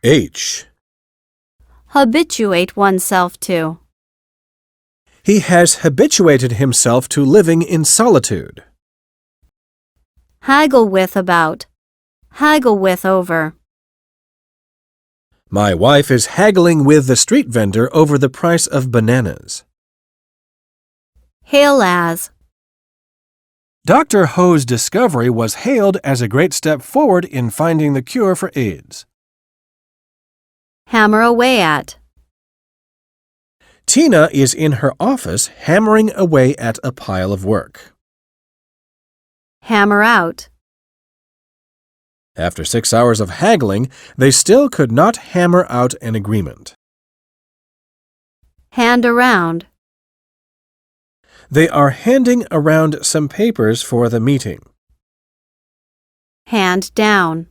H. Habituate oneself to. He has habituated himself to living in solitude. Haggle with about. Haggle with over. My wife is haggling with the street vendor over the price of bananas. Hail as. Dr. Ho's discovery was hailed as a great step forward in finding the cure for AIDS. Hammer away at. Tina is in her office hammering away at a pile of work. Hammer out. After 6 hours of haggling, they still could not hammer out an agreement. Hand around. They are handing around some papers for the meeting. Hand down.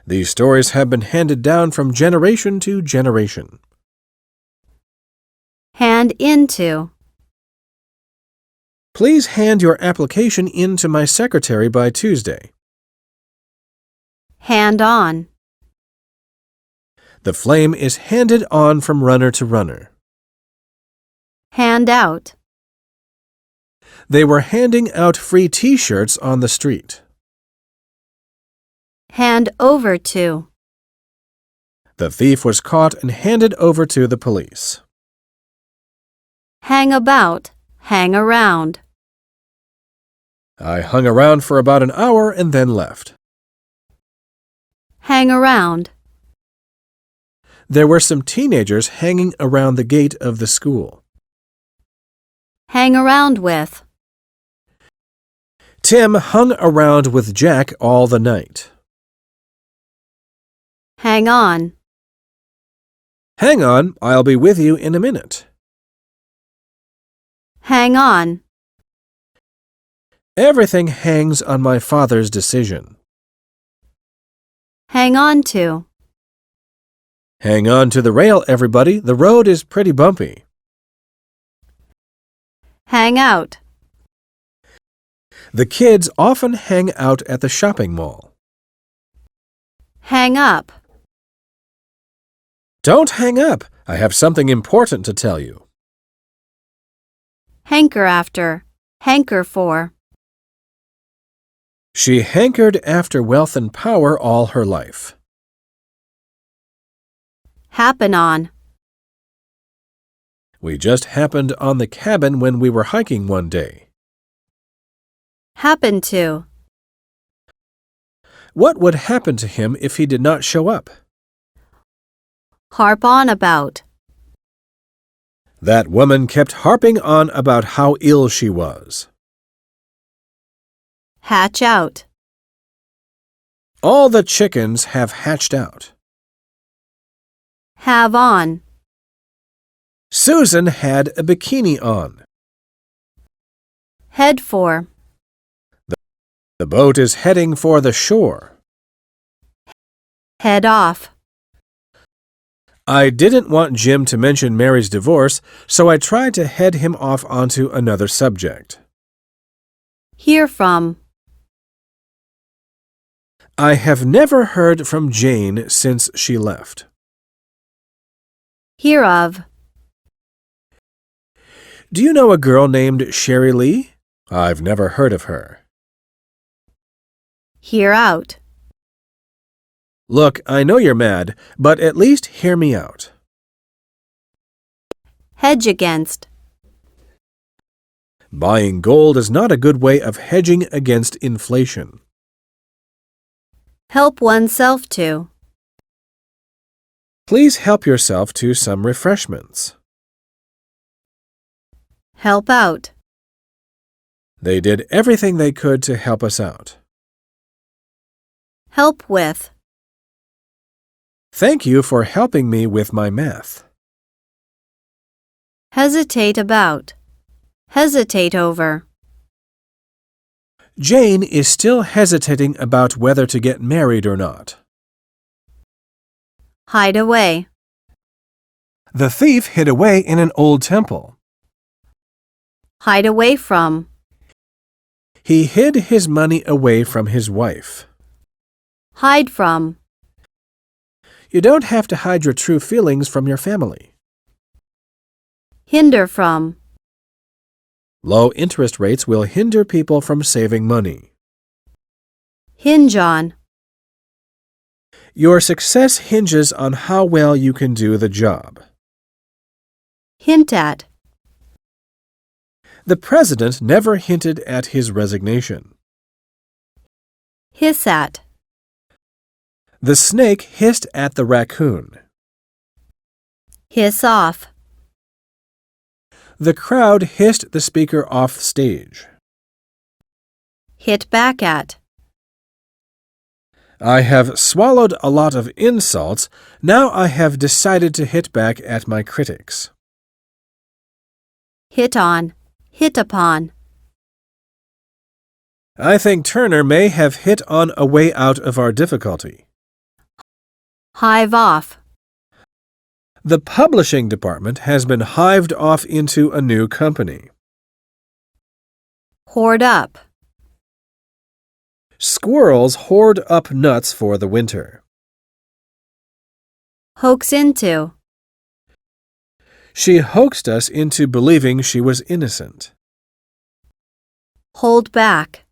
These stories have been handed down from generation to generation. Hand into. Please hand your application in to my secretary by Tuesday. Hand on. The flame is handed on from runner to runner. Hand out. They were handing out free T-shirts on the street. Hand over to. The thief was caught and handed over to the police. Hang about. Hang around. I hung around for about an hour and then left. Hang around. There were some teenagers hanging around the gate of the school. Hang around with. Tim hung around with Jack all the night. Hang on. Hang on, I'll be with you in a minute. Hang on. Everything hangs on my father's decision. Hang on to. Hang on to the rail, everybody. The road is pretty bumpy. Hang out. The kids often hang out at the shopping mall. Hang up. Don't hang up. I have something important to tell you. Hanker after. Hanker for. She hankered after wealth and power all her life. Happen on. We just happened on the cabin when we were hiking one day. Happen to. What would happen to him if he did not show up? Harp on about. That woman kept harping on about how ill she was. Hatch out. All the chickens have hatched out. Have on. Susan had a bikini on. Head for. The boat is heading for the shore. Head off. I didn't want Jim to mention Mary's divorce, so I tried to head him off onto another subject. Hear from. I have never heard from Jane since she left. Hear of. Do you know a girl named Sherry Lee? I've never heard of her. Hear out. Look, I know you're mad, but at least hear me out. Hedge against. Buying gold is not a good way of hedging against inflation. Help oneself to. Please help yourself to some refreshments. Help out. They did everything they could to help us out. Help with. Thank you for helping me with my math. Hesitate about. Hesitate over. Jane is still hesitating about whether to get married or not. Hide away. The thief hid away in an old temple. Hide away from. He hid his money away from his wife. Hide from. You don't have to hide your true feelings from your family. Hinder from. Low interest rates will hinder people from saving money. Hinge on. Your success hinges on how well you can do the job. Hint at. The president never hinted at his resignation. Hiss at. The snake hissed at the raccoon. Hiss off. The crowd hissed the speaker off stage. Hit back at. I have swallowed a lot of insults. Now I have decided to hit back at my critics. Hit on. Hit upon. I think Turner may have hit on a way out of our difficulty. Hive off. The publishing department has been hived off into a new company. Hoard up. Squirrels hoard up nuts for the winter. Hoax into. She hoaxed us into believing she was innocent. Hold back.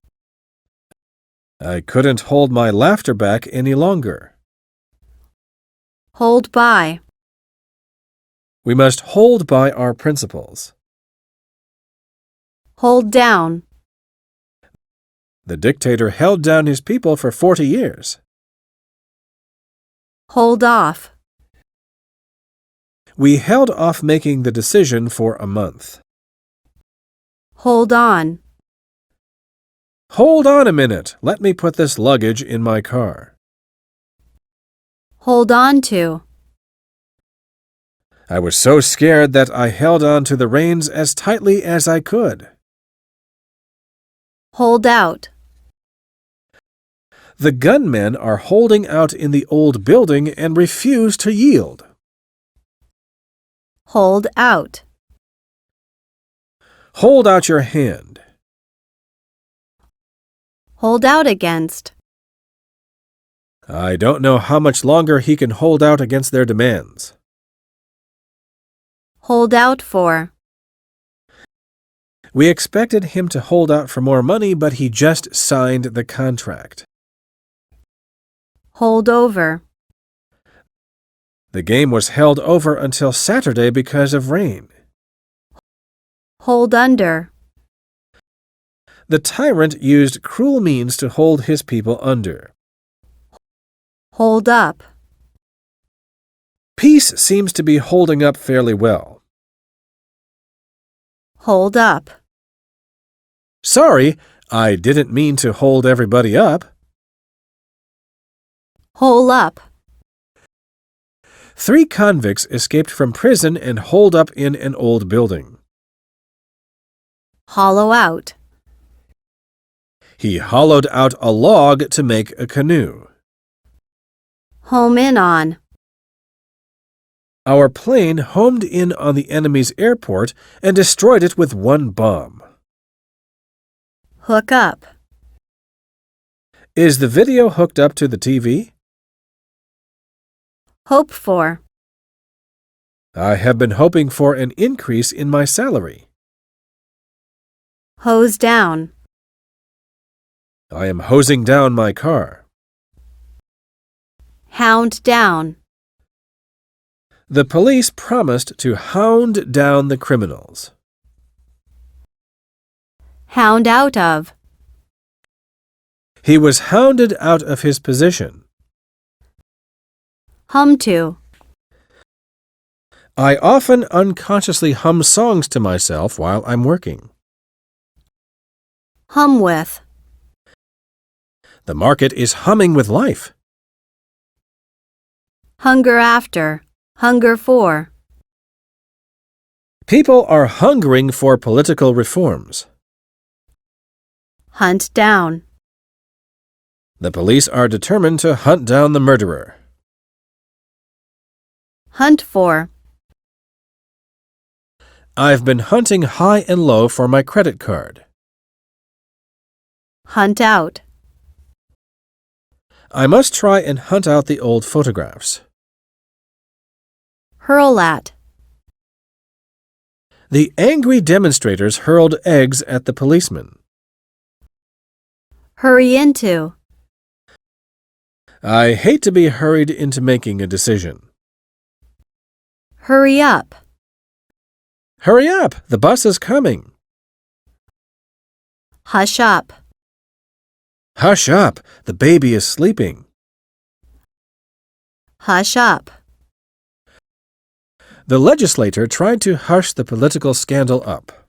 I couldn't hold my laughter back any longer. Hold by. We must hold by our principles. Hold down. The dictator held down his people for 40 years. Hold off. We held off making the decision for a month. Hold on. Hold on a minute. Let me put this luggage in my car. Hold on to. I was so scared that I held on to the reins as tightly as I could. Hold out. The gunmen are holding out in the old building and refuse to yield. Hold out. Hold out your hand. Hold out against. I don't know how much longer he can hold out against their demands. Hold out for. We expected him to hold out for more money, but he just signed the contract. Hold over. The game was held over until Saturday because of rain. Hold under. The tyrant used cruel means to hold his people under. Hold up. Peace seems to be holding up fairly well. Hold up. Sorry, I didn't mean to hold everybody up. Hole up. 3 convicts escaped from prison and holed up in an old building. Hollow out. He hollowed out a log to make a canoe. Home in on. Our plane homed in on the enemy's airport and destroyed it with 1 bomb. Hook up. Is the video hooked up to the TV? Hope for. I have been hoping for an increase in my salary. Hose down. I am hosing down my car. Hound down. The police promised to hound down the criminals. Hound out of. He was hounded out of his position. Hum to. I often unconsciously hum songs to myself while I'm working. Hum with. The market is humming with life. Hunger after. Hunger for. People are hungering for political reforms. Hunt down. The police are determined to hunt down the murderer. Hunt for. I've been hunting high and low for my credit card. Hunt out. I must try and hunt out the old photographs. hurl at. The angry demonstrators hurled eggs at the policeman. Hurry into. I hate to be hurried into making a decision. Hurry up. Hurry up! The bus is coming. Hush up. Hush up! The baby is sleeping. Hush up. The legislator tried to hush the political scandal up.